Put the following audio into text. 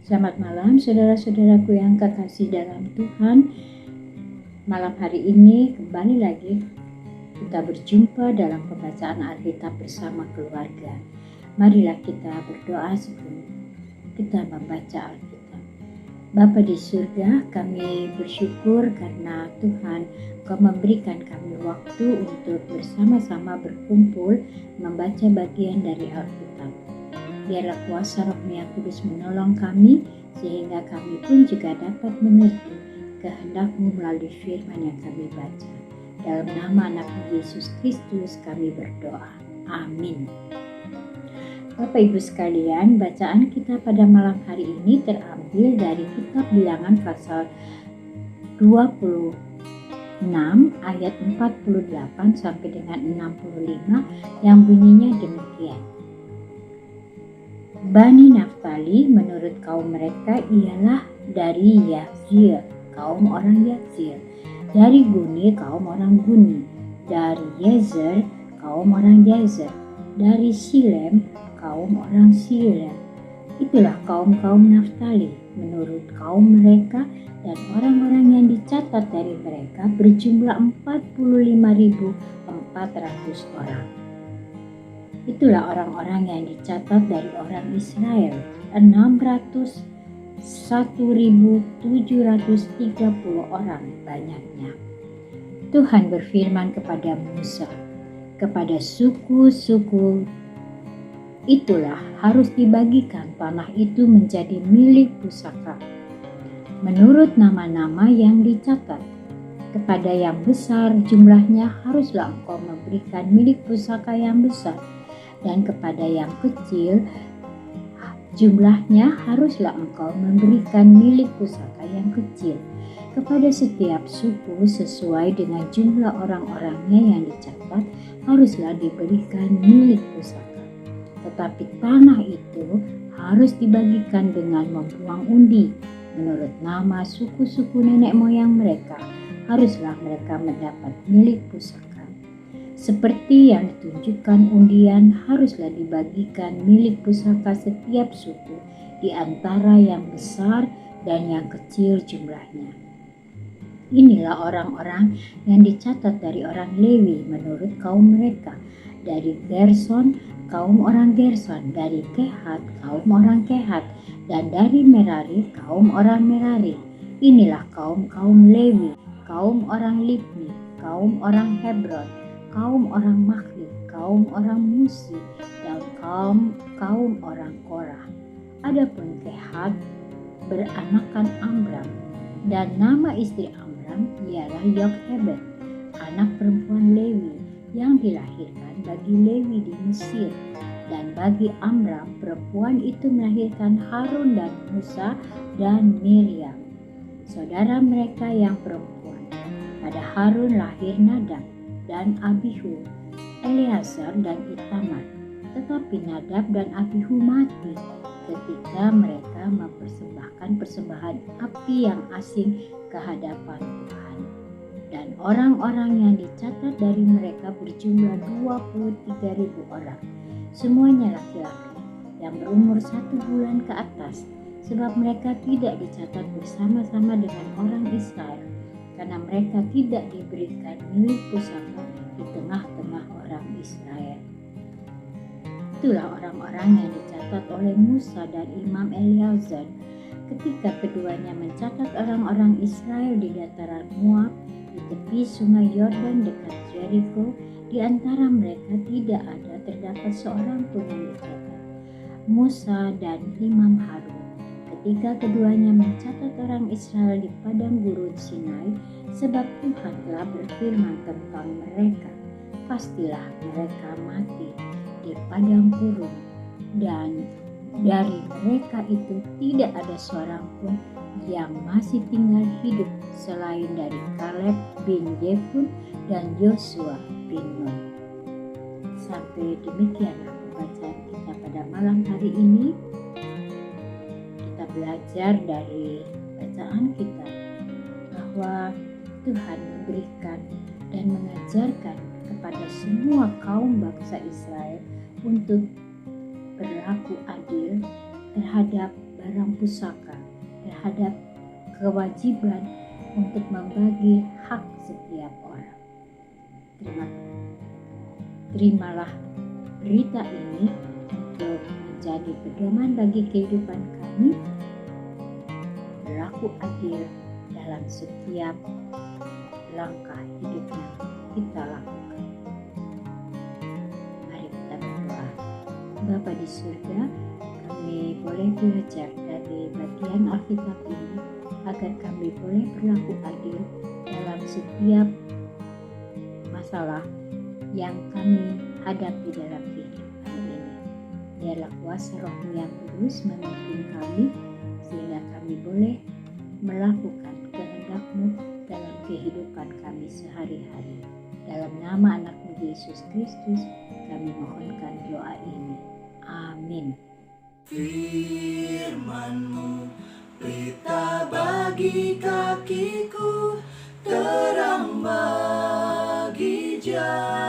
Selamat malam saudara-saudaraku yang kekasih dalam Tuhan. Malam hari ini kembali lagi kita berjumpa dalam pembacaan Alkitab bersama keluarga. Marilah kita berdoa sebelum kita membaca Alkitab. Bapa di surga, kami bersyukur karena Tuhan Kau memberikan kami waktu untuk bersama-sama berkumpul membaca bagian dari Alkitab. Biarlah kuasa Roh-Nya Kudus menolong kami, sehingga kami pun juga dapat mengerti kehendak-Mu melalui firman yang kami baca. Dalam nama anak Yesus Kristus kami berdoa. Amin. Bapak Ibu sekalian, bacaan kita pada malam hari ini terambil dari kitab Bilangan pasal 26 ayat 48 sampai dengan 65 yang bunyinya demikian. Bani Naftali menurut kaum mereka ialah dari Yahzil, kaum orang Yahzil, dari Guni, kaum orang Guni, dari Yezer, kaum orang Yezer, dari Silem, kaum orang Silem. Itulah kaum-kaum Naftali menurut kaum mereka, dan orang-orang yang dicatat dari mereka berjumlah 45.400 orang. Itulah orang-orang yang dicatat dari orang Israel, 601.730 orang banyaknya. Tuhan berfirman kepada Musa, kepada suku-suku itulah harus dibagikan tanah itu menjadi milik pusaka, menurut nama-nama yang dicatat. Kepada yang besar jumlahnya haruslah engkau memberikan milik pusaka yang besar, dan kepada yang kecil jumlahnya haruslah engkau memberikan milik pusaka yang kecil. Kepada setiap suku sesuai dengan jumlah orang-orangnya yang dicatat haruslah diberikan milik pusaka. Tetapi tanah itu harus dibagikan dengan membuang undi menurut nama suku-suku nenek moyang mereka. Haruslah mereka mendapat milik pusaka. Seperti yang ditunjukkan undian, haruslah dibagikan milik pusaka setiap suku di antara yang besar dan yang kecil jumlahnya. Inilah orang-orang yang dicatat dari orang Lewi menurut kaum mereka. Dari Gerson, kaum orang Gerson, dari Kehat, kaum orang Kehat, dan dari Merari, kaum orang Merari. Inilah kaum-kaum Lewi, kaum orang Libni, kaum orang Hebron, kaum orang Mahli, kaum orang Musi, dan kaum orang Korah. Adapun Kehat beranakan Amram, dan nama istri Amram ialah Yokhebed, anak perempuan Lewi yang dilahirkan bagi Lewi di Mesir. Dan bagi Amram perempuan itu melahirkan Harun dan Musa dan Miriam, saudara mereka yang perempuan. Pada Harun lahir Nadab dan Abihu, Eleazar dan Itamar. Tetapi Nadab dan Abihu mati ketika mereka mempersembahkan persembahan api yang asing ke hadapan Tuhan. Dan orang-orang yang dicatat dari mereka berjumlah 23.000 orang. Semuanya laki-laki yang berumur 1 bulan ke atas, sebab mereka tidak dicatat bersama-sama dengan orang Israel, karena mereka tidak diberikan milik pusaka di tengah-tengah orang Israel. Itulah orang-orang yang dicatat oleh Musa dan Imam Eleazar ketika keduanya mencatat orang-orang Israel di dataran Moab di tepi sungai Yordan dekat Jericho. Di antara mereka tidak ada terdapat seorang pun yang dicatat. Musa dan Imam Harun ketika keduanya mencatat orang Israel di padang gurun Sinai, sebab Tuhan telah berfirman tentang mereka, pastilah mereka mati di padang gurun, dan dari mereka itu tidak ada seorang pun yang masih tinggal hidup selain dari Kaleb bin Jefun dan Yosua bin Nun. Sampai demikianlah pembacaan kita pada malam hari ini. Kita belajar dari bacaan kita bahwa Tuhan memberikan dan mengajarkan kepada semua kaum bangsa Israel untuk berlaku adil terhadap barang pusaka terhadap kewajiban untuk membagi hak setiap orang. Terimalah berita ini untuk menjadi pedoman bagi kehidupan kami, berlaku adil dalam setiap langkah hidup yang kita lakukan. Mari kita berdoa. Bapa di surga, kami boleh belajar dari bagian Alkitab ini agar kami boleh berlaku adil dalam setiap masalah yang kami hadapi dalam kehidupan ini. Biarlah kuasa Roh-Mu yang kudus memimpin kami sehingga kami boleh melakukan kehendak-Mu dalam kehidupan kami sehari-hari. Dalam nama anak-Mu Yesus Kristus kami mohonkan doa ini. Amin. Firman-Mu pelita bagi kakiku, terang bagi jalan.